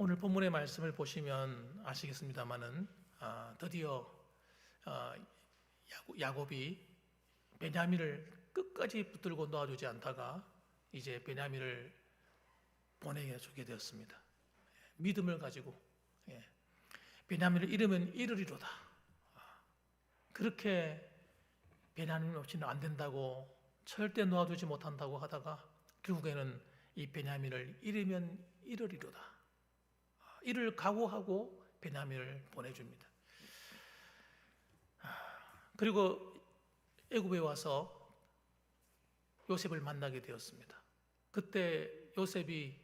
오늘 본문의 말씀을 보시면 아시겠습니다마는 드디어 야곱이 베냐민을 끝까지 붙들고 놓아주지 않다가 이제 베냐민을 보내주게 되었습니다. 믿음을 가지고 베냐민을 잃으면 잃으리로다. 그렇게 베냐민 없이는 안 된다고 절대 놓아주지 못한다고 하다가 결국에는 이 베냐민을 잃으면 잃으리로다. 이를 각오하고 베냐민을 보내줍니다. 그리고 애굽에 와서 요셉을 만나게 되었습니다. 그때 요셉이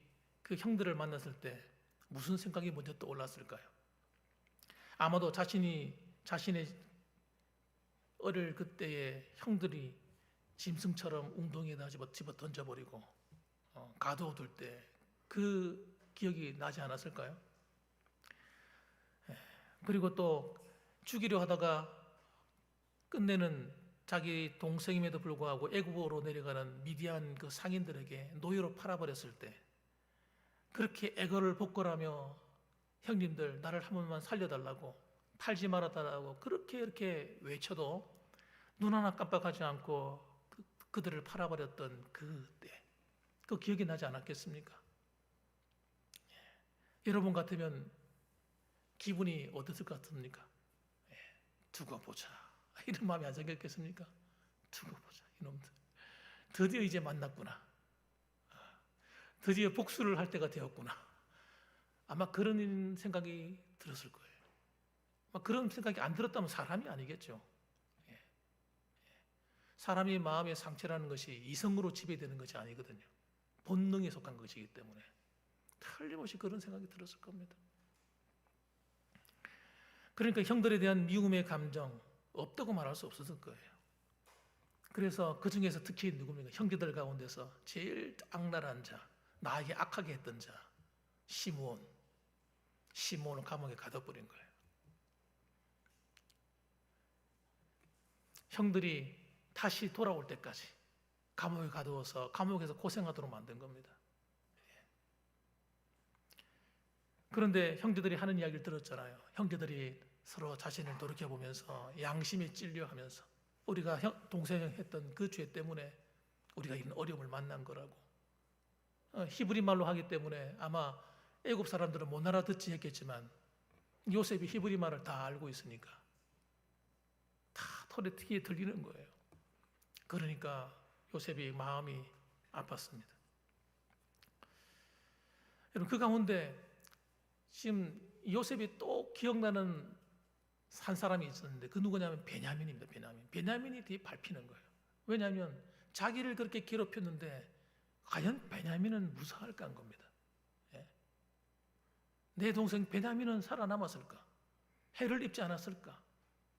그 형들을 만났을 때 무슨 생각이 먼저 떠올랐을까요? 아마도 자신의 어릴 그때의 형들이 짐승처럼 웅덩이에다 집어 던져버리고 가두어둘 때 그 기억이 나지 않았을까요? 그리고 또 죽이려 하다가 끝내는 자기 동생임에도 불구하고 애굽으로 내려가는 미디안 그 상인들에게 노예로 팔아버렸을 때 그렇게 애걸을 복걸하며 형님들 나를 한 번만 살려달라고 팔지 말아달라고 그렇게 외쳐도 눈 하나 깜빡하지 않고 그들을 팔아버렸던 그때 그 기억이 나지 않았겠습니까? 여러분 같으면 기분이 어땠을 것 같습니까? 두고 보자 이런 마음이 안 생겼겠습니까? 두고 보자 이놈들 드디어 이제 만났구나. 드디어 복수를 할 때가 되었구나. 아마 그런 생각이 들었을 거예요. 그런 생각이 안 들었다면 사람이 아니겠죠. 사람의 마음의 상처라는 것이 이성으로 지배되는 것이 아니거든요. 본능에 속한 것이기 때문에 틀림없이 그런 생각이 들었을 겁니다. 그러니까 형들에 대한 미움의 감정 없다고 말할 수 없었을 거예요. 그래서 그 중에서 특히 누굽니까? 형제들 가운데서 제일 악랄한 자, 나에게 악하게 했던 자, 시므온을 감옥에 가둬버린 거예요. 형들이 다시 돌아올 때까지 감옥에 가두어서 감옥에서 고생하도록 만든 겁니다. 그런데 형제들이 하는 이야기를 들었잖아요. 형제들이 서로 자신을 돌이켜보면서 양심에 찔려하면서 우리가 동생이 했던 그 죄 때문에 우리가 이런 어려움을 만난 거라고. 히브리 말로 하기 때문에 아마 애굽 사람들은 못 알아듣지 했겠지만 요셉이 히브리 말을 다 알고 있으니까 다 털에 튀게 들리는 거예요. 그러니까 요셉이 마음이 아팠습니다. 여러분 그 가운데 지금 요셉이 또 기억나는 한 사람이 있었는데 그 누구냐면 베냐민입니다. 베냐민이 뒤에 밟히는 거예요. 왜냐하면 자기를 그렇게 괴롭혔는데 과연 베냐민은 무사할까 한 겁니다. 내 동생 베냐민은 살아남았을까? 해를 입지 않았을까?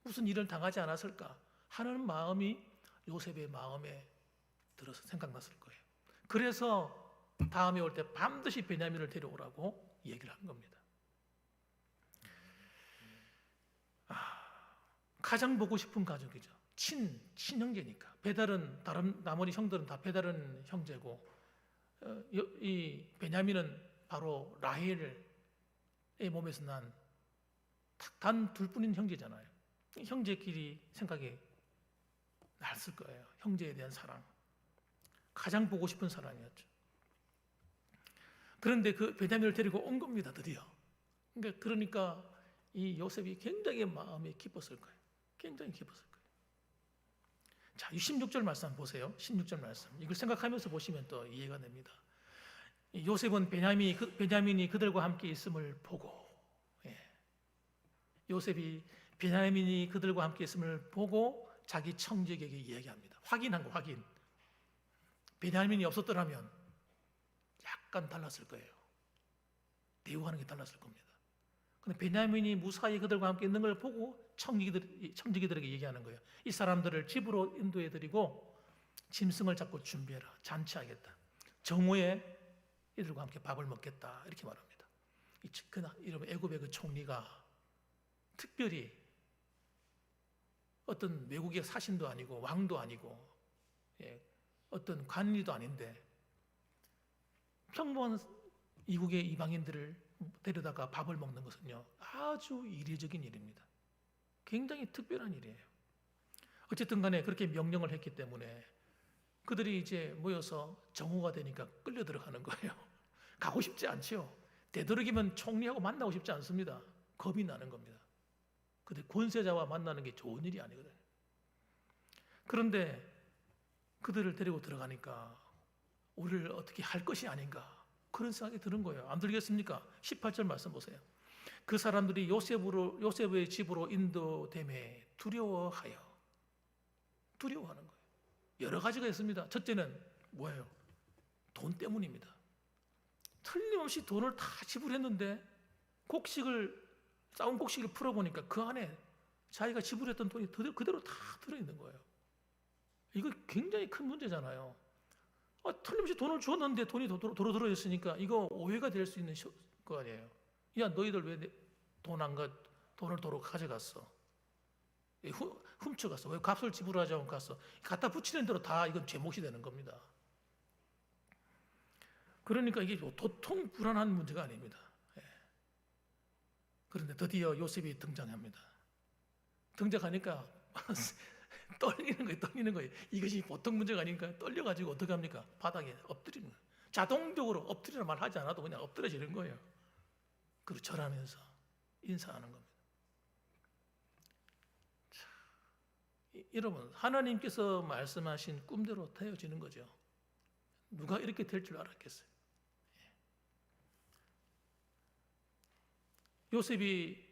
무슨 일을 당하지 않았을까? 하는 마음이 요셉의 마음에 들어서 생각났을 거예요. 그래서 다음에 올 때 반드시 베냐민을 데려오라고 얘기를 한 겁니다. 가장 보고 싶은 가족이죠. 친형제니까. 배달은 나머지 형들은 다 배달은 형제고 이 베냐민은 바로 라헬의 몸에서 난 단 둘뿐인 형제잖아요. 형제끼리 생각이 났을 거예요. 형제에 대한 사랑. 가장 보고 싶은 사랑이었죠. 그런데 그 베냐민을 데리고 온 겁니다. 드디어. 그러니까 이 요셉이 굉장히 마음이 기뻤을 거예요. 굉장히 기뻤을 거예요. 자, 16절 말씀 보세요. 16절 말씀. 이걸 생각하면서 보시면 또 이해가 됩니다. 요셉은 베냐민이 그들과 함께 있음을 보고 요셉이 베냐민이 그들과 함께 있음을 보고 자기 청지기에게 이야기합니다. 확인한 거, 확인. 베냐민이 없었더라면 약간 달랐을 거예요. 대우하는 게 달랐을 겁니다. 근데 베냐민이 무사히 그들과 함께 있는 걸 보고 청지기들에게 얘기하는 거예요. 이 사람들을 집으로 인도해드리고 짐승을 잡고 준비해라. 잔치하겠다. 정오에 이들과 함께 밥을 먹겠다. 이렇게 말합니다. 이러면 애굽의 그 총리가 특별히 어떤 외국의 사신도 아니고 왕도 아니고 어떤 관리도 아닌데 평범한 이국의 이방인들을 데려다가 밥을 먹는 것은요, 아주 이례적인 일입니다. 굉장히 특별한 일이에요. 어쨌든 간에 그렇게 명령을 했기 때문에 그들이 이제 모여서 정오가 되니까 끌려 들어가는 거예요. 가고 싶지 않지요. 되도록이면 총리하고 만나고 싶지 않습니다. 겁이 나는 겁니다. 근데 권세자와 만나는 게 좋은 일이 아니거든요. 그런데 그들을 데리고 들어가니까 우리를 어떻게 할 것이 아닌가, 그런 생각이 드는 거예요. 안 들겠습니까? 18절 말씀 보세요. 그 사람들이 요셉의 집으로 인도됨에 두려워하는 거예요. 여러 가지가 있습니다. 첫째는 뭐예요? 돈 때문입니다. 틀림없이 돈을 다 지불했는데 싸운 곡식을 풀어보니까 그 안에 자기가 지불했던 돈이 그대로 다 들어있는 거예요. 이거 굉장히 큰 문제잖아요. 틀림없이 돈을 주었는데 돈이 도로 들어있으니까 이거 오해가 될 수 있는 거 아니에요. 야, 너희들 왜 돈을 도로 가져갔어? 훔쳐갔어. 왜 값을 지불하지 않고 갔어? 갖다 붙이는 대로 다 이건 제 몫이 되는 겁니다. 그러니까 이게 도통 불안한 문제가 아닙니다. 그런데 드디어 요셉이 등장합니다. 등장하니까 떨리는 거예요. 이것이 보통 문제가 아니니까 떨려가지고 어떻게 합니까? 바닥에 엎드리는 거예요. 자동적으로 엎드리는 말 하지 않아도 그냥 엎드려지는 거예요. 그리고 절하면서 인사하는 겁니다. 여러분, 하나님께서 말씀하신 꿈대로 되어지는 거죠. 누가 이렇게 될 줄 알았겠어요? 요셉이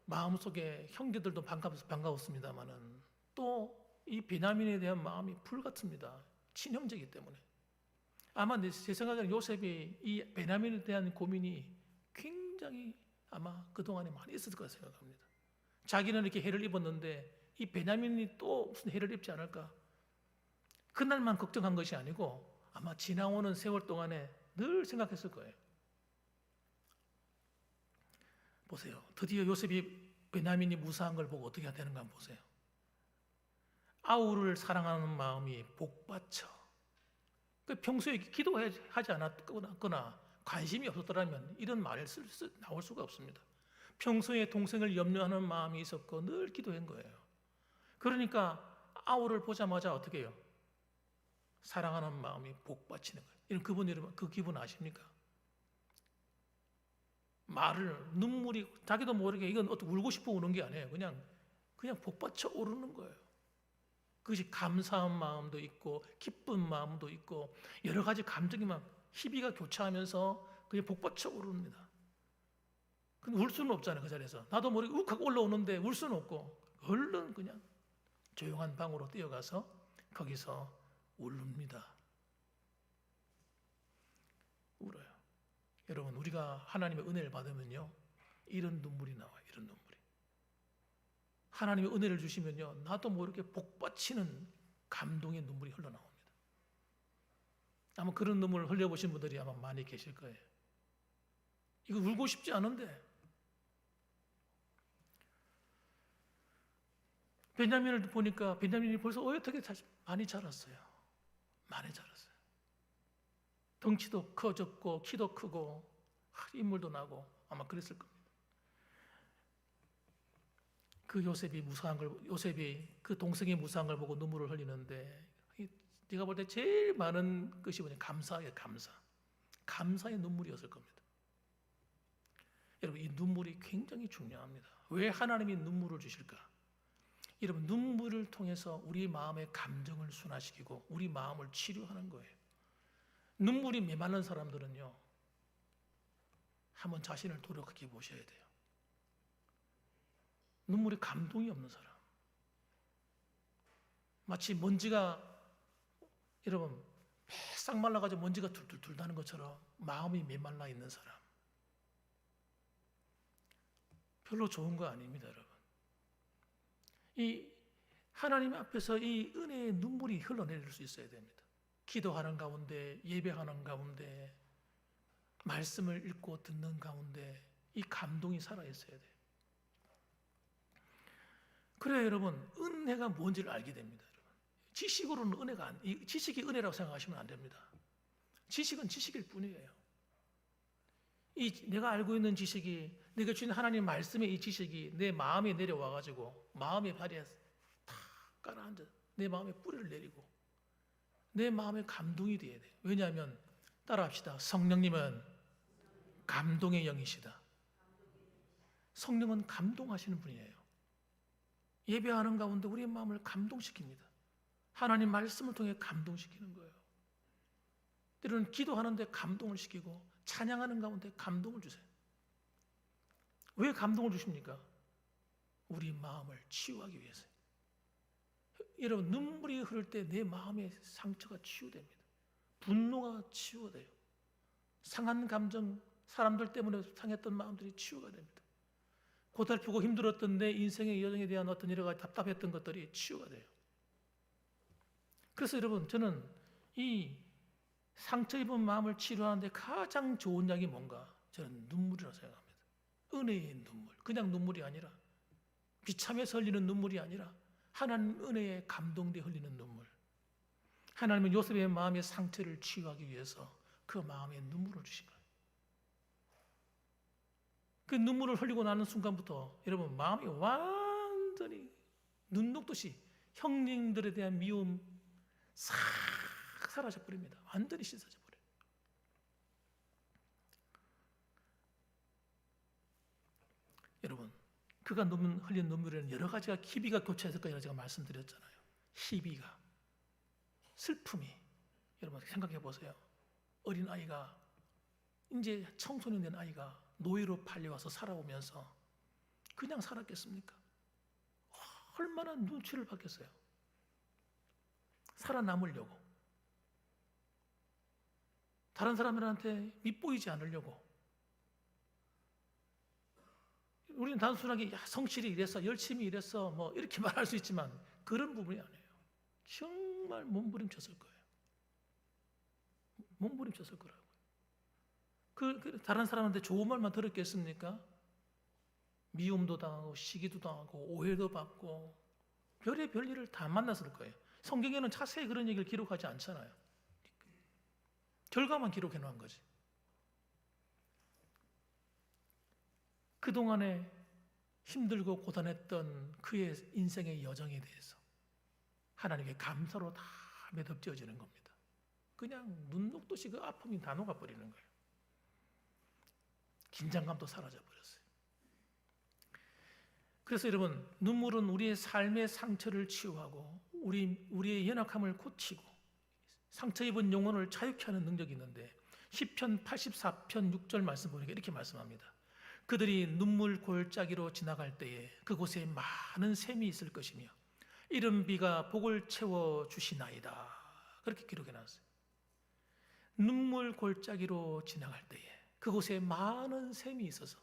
마음속에 형제들도 반가웠습니다만은 또 이 베냐민에 대한 마음이 불같습니다. 친형제이기 때문에. 아마 제 생각에는 요셉이 이 베냐민에 대한 고민이 굉장히 아마 그동안에 많이 있었을 거라 생각합니다. 자기는 이렇게 해를 입었는데 이 베냐민이 또 무슨 해를 입지 않을까? 그날만 걱정한 것이 아니고 아마 지나오는 세월 동안에 늘 생각했을 거예요. 보세요. 드디어 요셉이 베냐민이 무사한 걸 보고 어떻게 해야 되는가 한번 보세요. 아우를 사랑하는 마음이 복받쳐. 평소에 기도하지 않았거나 관심이 없었더라면 이런 말을 나올 수가 없습니다. 평소에 동생을 염려하는 마음이 있었고 늘 기도한 거예요. 그러니까 아우를 보자마자 어떻게 해요? 사랑하는 마음이 복받치는 거예요. 여러분 그 기분 아십니까? 눈물이 자기도 모르게 이건 어떻게 울고 싶어 우는 게 아니에요. 그냥 복받쳐 오르는 거예요. 그것이 감사한 마음도 있고 기쁜 마음도 있고 여러 가지 감정이 막 희비가 교차하면서 그게 복받쳐 오릅니다. 근데 울 수는 없잖아요. 그 자리에서 나도 모르게 욱하고 올라오는데 울 수는 없고 얼른 그냥 조용한 방으로 뛰어가서 거기서 울릅니다. 울어요. 여러분, 우리가 하나님의 은혜를 받으면요 이런 눈물이 나와요. 이런 눈물이. 하나님의 은혜를 주시면요 나도 모르게 복받치는 감동의 눈물이 흘러나옵니다. 아마 그런 눈물을 흘려보신 분들이 아마 많이 계실 거예요. 이거 울고 싶지 않은데 베냐민을 보니까 베냐민이 벌써 어떻게 많이 자랐어요. 많이 자랐어요. 덩치도 커졌고 키도 크고 인물도 나고 아마 그랬을 겁니다. 요셉이 그 동생의 무사한 걸 보고 눈물을 흘리는데 네가 볼 때 제일 많은 것이 뭐냐? 감사의 눈물이었을 겁니다. 여러분, 이 눈물이 굉장히 중요합니다. 왜 하나님이 눈물을 주실까? 여러분, 눈물을 통해서 우리 마음의 감정을 순화시키고 우리 마음을 치료하는 거예요. 눈물이 메마른 사람들은요 한번 자신을 돌아보게 보셔야 돼요. 눈물이 감동이 없는 사람, 마치 먼지가 여러분 싹 말라가지고 먼지가 툴툴툴 나는 것처럼 마음이 메말라 있는 사람, 별로 좋은 거 아닙니다. 여러분, 이 하나님 앞에서 이 은혜의 눈물이 흘러내릴 수 있어야 됩니다. 기도하는 가운데, 예배하는 가운데, 말씀을 읽고 듣는 가운데 이 감동이 살아있어야 돼요. 그래야 여러분 은혜가 뭔지를 알게 됩니다. 여러분, 지식이 은혜라고 생각하시면 안 됩니다. 지식은 지식일 뿐이에요. 이 내가 알고 있는 지식이, 내가 주신 하나님 말씀의 이 지식이 내 마음에 내려와 가지고 마음의 발에 탁 깔아앉아 내 마음에 뿌리를 내리고 내 마음에 감동이 돼야 돼요. 왜냐하면 따라합시다. 성령님은 감동의 영이시다. 성령은 감동하시는 분이에요. 예배하는 가운데 우리의 마음을 감동시킵니다. 하나님 말씀을 통해 감동시키는 거예요. 때로는 기도하는데 감동을 시키고 찬양하는 가운데 감동을 주세요. 왜 감동을 주십니까? 우리 마음을 치유하기 위해서요. 여러분, 눈물이 흐를 때 내 마음의 상처가 치유됩니다. 분노가 치유가 돼요. 상한 감정, 사람들 때문에 상했던 마음들이 치유가 됩니다. 고달프고 힘들었던 내 인생의 여정에 대한 어떤 여러 가지 답답했던 것들이 치유가 돼요. 그래서 여러분, 저는 이 상처 입은 마음을 치료하는데 가장 좋은 약이 뭔가? 저는 눈물이라고 생각합니다. 은혜의 눈물. 그냥 눈물이 아니라, 비참해서 흘리는 눈물이 아니라 하나님 은혜에 감동돼 흘리는 눈물. 하나님은 요셉의 마음의 상처를 치유하기 위해서 그 마음에 눈물을 주신 거예요. 그 눈물을 흘리고 나는 순간부터 여러분 마음이 완전히 눈 녹듯이 형님들에 대한 미움 싹 사라져 버립니다. 완전히 씻어져 버려요. 여러분, 그가 흘린 눈물에는 여러 가지가 희비가 교차했을 거라고 제가 말씀드렸잖아요. 희비가, 슬픔이. 여러분 생각해 보세요. 어린 아이가, 이제 청소년 된 아이가 노예로 팔려와서 살아오면서 그냥 살았겠습니까? 얼마나 눈치를 받겠어요. 살아남으려고, 다른 사람들한테 밉보이지 않으려고. 우리는 단순하게 성실히 일했어, 열심히 일했어, 뭐 이렇게 말할 수 있지만 그런 부분이 아니에요. 정말 몸부림쳤을 거예요. 몸부림쳤을 거라고요. 다른 사람한테 좋은 말만 들었겠습니까? 미움도 당하고 시기도 당하고 오해도 받고 별의 일을 다 만났을 거예요. 성경에는 자세히 그런 얘기를 기록하지 않잖아요. 결과만 기록해 놓은 거지. 그동안에 힘들고 고단했던 그의 인생의 여정에 대해서 하나님의 감사로 다 매듭지어지는 겁니다. 그냥 눈 녹듯이 그 아픔이 다 녹아버리는 거예요. 긴장감도 사라져버렸어요. 그래서 여러분, 눈물은 우리의 삶의 상처를 치유하고 우리의 연약함을 고치고 상처 입은 영혼을 자유케 하는 능력이 있는데, 시편 84편 6절 말씀 보니까 이렇게 말씀합니다. 그들이 눈물 골짜기로 지나갈 때에 그곳에 많은 샘이 있을 것이며 이른 비가 복을 채워 주시나이다. 그렇게 기록해 놨어요. 눈물 골짜기로 지나갈 때에 그곳에 많은 샘이 있어서,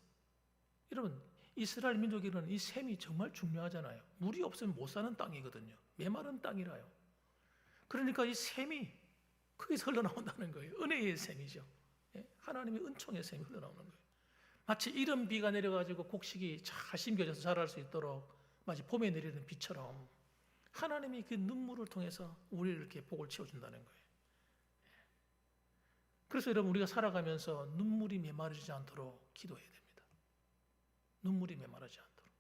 여러분 이스라엘 민족에는 이 샘이 정말 중요하잖아요. 물이 없으면 못 사는 땅이거든요. 메마른 땅이라요. 그러니까 이 샘이 거기서 흘러나온다는 거예요. 은혜의 샘이죠. 하나님의 은총의 샘이 흘러나오는 거예요. 마치 이른 비가 내려가지고 곡식이 잘 심겨져서 자랄 수 있도록 마치 봄에 내리는 비처럼 하나님이 그 눈물을 통해서 우리를 이렇게 복을 채워준다는 거예요. 그래서 여러분, 우리가 살아가면서 눈물이 메마르지 않도록 기도해야 됩니다. 눈물이 메마르지 않도록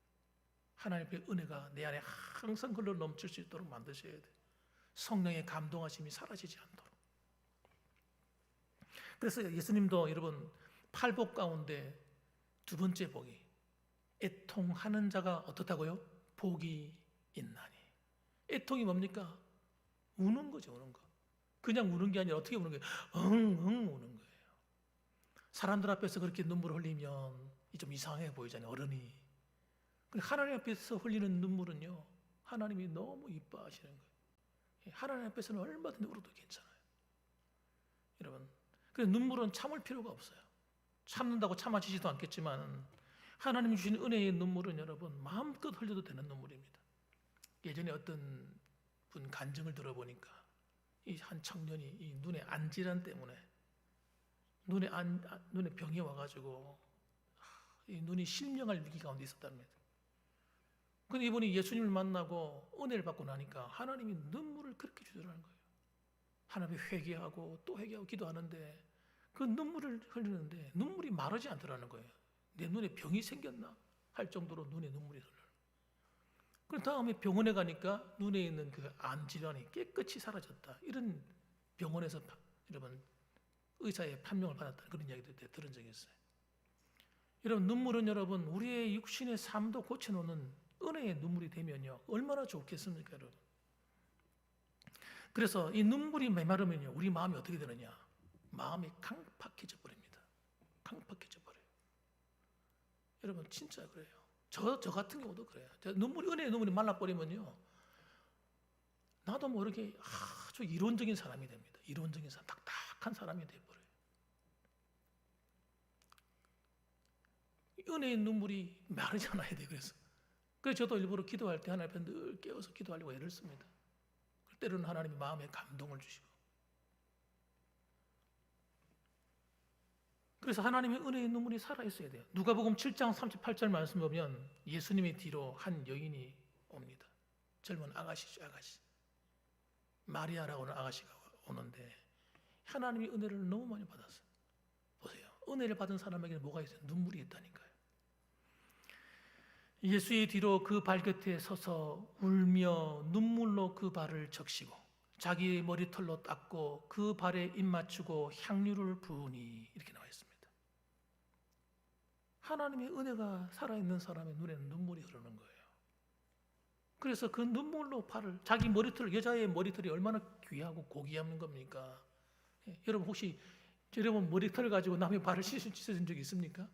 하나님의 은혜가 내 안에 항상 흘러 넘칠 수 있도록 만드셔야 돼요. 성령의 감동하심이 사라지지 않도록. 그래서 예수님도 여러분 팔복 가운데 두 번째 복이, 애통하는 자가 어떻다고요? 복이 있나니. 애통이 뭡니까? 우는 거죠, 우는 거. 그냥 우는 게 아니라 어떻게 우는 거예요? 엉엉 우는 거예요. 사람들 앞에서 그렇게 눈물을 흘리면 좀 이상해 보이잖아요, 어른이. 하나님 앞에서 흘리는 눈물은요, 하나님이 너무 이뻐하시는 거예요. 하나님 앞에서는 얼마든지 울어도 괜찮아요. 여러분, 그래서 눈물은 참을 필요가 없어요. 참는다고 참아지지도 않겠지만 하나님이 주신 은혜의 눈물은 여러분 마음껏 흘려도 되는 눈물입니다. 예전에 어떤 분 간증을 들어보니까 이 한 청년이 이 눈에 안질환 때문에 눈에 병이 와가지고 이 눈이 실명할 위기 가운데 있었답니다. 근데 이분이 예수님을 만나고 은혜를 받고 나니까 하나님이 눈물을 그렇게 주더라는 거예요. 하나님이 회개하고 또 회개하고 기도하는데 그 눈물을 흘리는데 눈물이 마르지 않더라는 거예요. 내 눈에 병이 생겼나 할 정도로 눈에 눈물이 흘러요. 그 다음에 병원에 가니까 눈에 있는 그 암 질환이 깨끗이 사라졌다. 이런 병원에서 여러분 의사의 판명을 받았다는 그런 이야기도 들은 적이 있어요. 여러분 눈물은 여러분 우리의 육신의 삶도 고쳐놓는 은혜의 눈물이 되면요 얼마나 좋겠습니까 여러분. 그래서 이 눈물이 메마르면요 우리 마음이 어떻게 되느냐, 마음이 강팍해져 버립니다. 강팍해져 버려요. 여러분 진짜 그래요. 저 같은 경우도 그래요. 은혜의 눈물이 말라버리면요 나도 모르게 아주 이론적인 사람이 됩니다. 이론적인 사람, 딱딱한 사람이 돼버려요. 은혜의 눈물이 마르지 않아야 돼요. 그래서 저도 일부러 기도할 때 하나님 앞에 늘 깨어서 기도하려고 애를 씁니다. 때로는 하나님이 마음에 감동을 주시고. 그래서 하나님의 은혜의 눈물이 살아있어야 돼요. 누가복음 7장 38절 말씀 보면 예수님의 뒤로 한 여인이 옵니다. 젊은 아가씨죠, 아가씨. 마리아라고 하는 아가씨가 오는데 하나님이 은혜를 너무 많이 받았어요. 보세요. 은혜를 받은 사람에게는 뭐가 있어요? 눈물이 있다니까요. 예수의 뒤로 그 발곁에 서서 울며 눈물로 그 발을 적시고 자기 머리털로 닦고 그 발에 입 맞추고 향유를 부으니 이렇게 나와 있습니다. 하나님의 은혜가 살아있는 사람의 눈에는 눈물이 흐르는 거예요. 그래서 그 눈물로 발을, 자기 머리털, 여자의 머리털이 얼마나 귀하고 고귀한 겁니까? 여러분 혹시 여러분 머리털을 가지고 남의 발을 씻어준 적이 있습니까?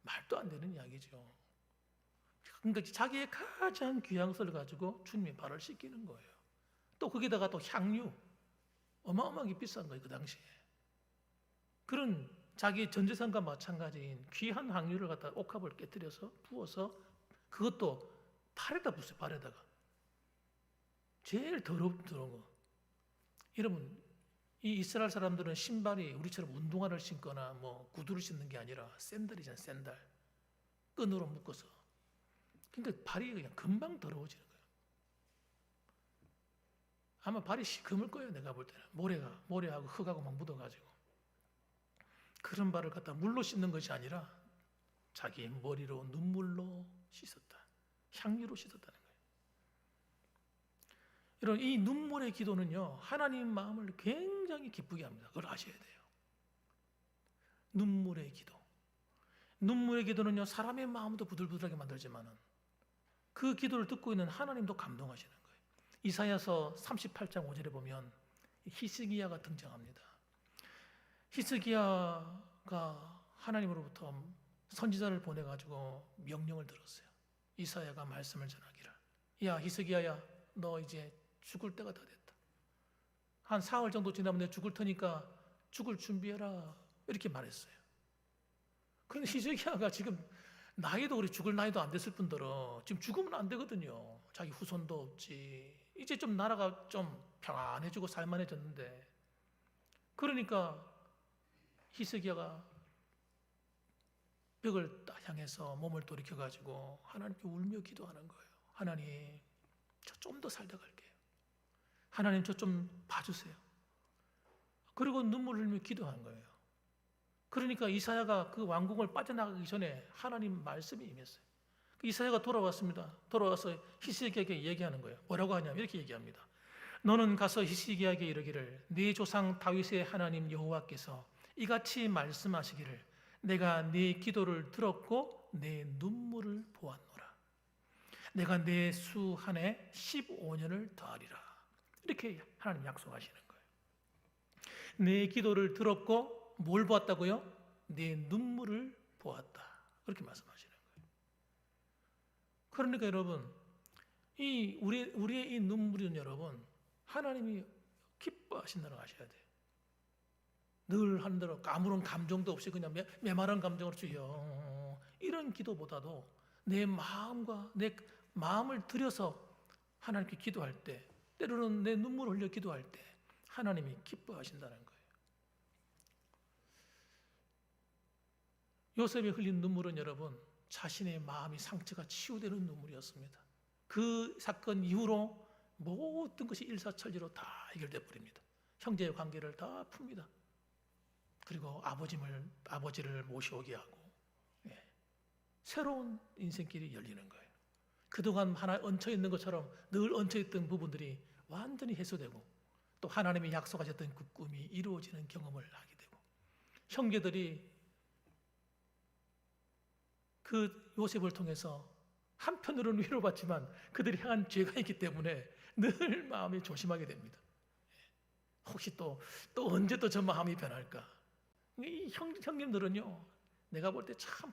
말도 안 되는 이야기죠. 그러니까 자기의 가장 귀한 것을 가지고 주님의 발을 씻기는 거예요. 또 거기다가 또 향유, 어마어마하게 비싼 거예요 그 당시에. 그런 자기 전 재산과 마찬가지인 귀한 향유를 갖다 옥합을 깨뜨려서 부어서 그것도 팔에다 부었어요. 발에다가. 제일 더러운 거. 여러분 이 이스라엘 사람들은 신발이 우리처럼 운동화를 신거나 뭐 구두를 신는 게 아니라 샌들이잖아요. 샌들. 끈으로 묶어서. 그러니까 발이 그냥 금방 더러워지는 거예요. 아마 발이 시커멀 거예요. 내가 볼 때는. 모래하고 흙하고 막 묻어가지고. 그런 발을 갖다 물로 씻는 것이 아니라 자기 머리로 눈물로 씻었다. 향유로 씻었다는 거예요. 여러분 이 눈물의 기도는요 하나님 마음을 굉장히 기쁘게 합니다. 그걸 아셔야 돼요. 눈물의 기도. 눈물의 기도는요 사람의 마음도 부들부들하게 만들지만은 그 기도를 듣고 있는 하나님도 감동하시는 거예요. 이사야서 38장 5절에 보면 히스기야가 등장합니다. 히스기야가 하나님으로부터 선지자를 보내가지고 명령을 들었어요. 이사야가 말씀을 전하기를, 야 히스기야야 너 이제 죽을 때가 다 됐다. 한 사흘 정도 지나면 내가 죽을 테니까 죽을 준비해라 이렇게 말했어요. 그런데 히스기야가 지금 나이도 우리 죽을 나이도 안 됐을 뿐더러 지금 죽으면 안 되거든요. 자기 후손도 없지. 이제 좀 나라가 좀 평안해지고 살만해졌는데, 그러니까 히스기야가 벽을 딱 향해서 몸을 돌이켜가지고 하나님께 울며 기도하는 거예요. 하나님, 저 좀 더 살다 갈게요. 하나님, 저 좀 봐주세요. 그리고 눈물을 흘리며 기도한 거예요. 그러니까 이사야가 그 왕궁을 빠져나가기 전에 하나님 말씀이 임했어요. 이사야가 돌아왔습니다. 돌아와서 히스기야에게 얘기하는 거예요. 뭐라고 하냐면 이렇게 얘기합니다. 너는 가서 히스기야에게 이르기를, 네 조상 다윗의 하나님 여호와께서 이같이 말씀하시기를, 내가 네 기도를 들었고 내 눈물을 보았노라. 내가 내 수 한 해 15년을 더하리라. 이렇게 하나님 약속하시는 거예요. 내 기도를 들었고 뭘 보았다고요? 내 눈물을 보았다. 그렇게 말씀하시는 거예요. 그러니까 여러분, 우리의 이 눈물은 여러분, 하나님이 기뻐하신다는 걸 아셔야 돼요. 늘 하는 대로 아무런 감정도 없이 그냥 메마른 감정으로 주여, 이런 기도보다도 내 마음을 들여서 하나님께 기도할 때, 때로는 내 눈물을 흘려 기도할 때 하나님이 기뻐하신다는 거예요. 요셉이 흘린 눈물은 여러분, 자신의 마음이 상처가 치유되는 눈물이었습니다. 그 사건 이후로 모든 것이 일사천리로 다 해결되어 버립니다. 형제의 관계를 다 풉니다. 그리고 아버지를 모셔오게 하고, 예, 새로운 인생길이 열리는 거예요. 그동안 하나 얹혀 있는 것처럼 늘 얹혀 있던 부분들이 완전히 해소되고, 또 하나님이 약속하셨던 그 꿈이 이루어지는 경험을 하게 되고, 형제들이 그 요셉을 통해서 한편으로는 위로받지만 그들이 향한 죄가 있기 때문에 늘 마음이 조심하게 됩니다. 혹시 또 언제 또 저 마음이 변할까? 이 형님들은요, 내가 볼 때 참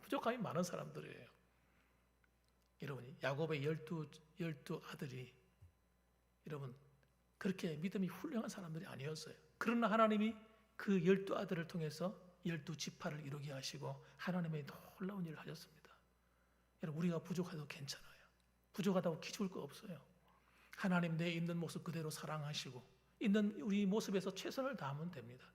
부족함이 많은 사람들이에요. 여러분, 야곱의 12 아들이 여러분 그렇게 믿음이 훌륭한 사람들이 아니었어요. 그러나 하나님이 그 12아들을 통해서 12지파를 이루게 하시고 하나님의 놀라운 일을 하셨습니다. 여러분, 우리가 부족해도 괜찮아요. 부족하다고 기죽을 거 없어요. 하나님 내 있는 모습 그대로 사랑하시고 있는 우리 모습에서 최선을 다하면 됩니다.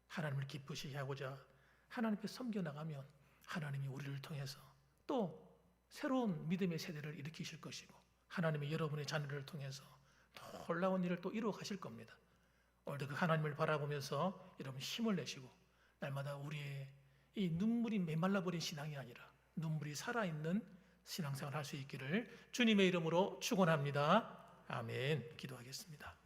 하나님을 기쁘시게 하고자 하나님께 섬겨나가면 하나님이 우리를 통해서 또 새로운 믿음의 세대를 일으키실 것이고, 하나님이 여러분의 자녀를 통해서 놀라운 일을 또 이루어 가실 겁니다. 오늘도 그 하나님을 바라보면서 여러분 힘을 내시고, 날마다 우리의 이 눈물이 메말라버린 신앙이 아니라 눈물이 살아있는 신앙생활을 할 수 있기를 주님의 이름으로 축원합니다. 아멘. 기도하겠습니다.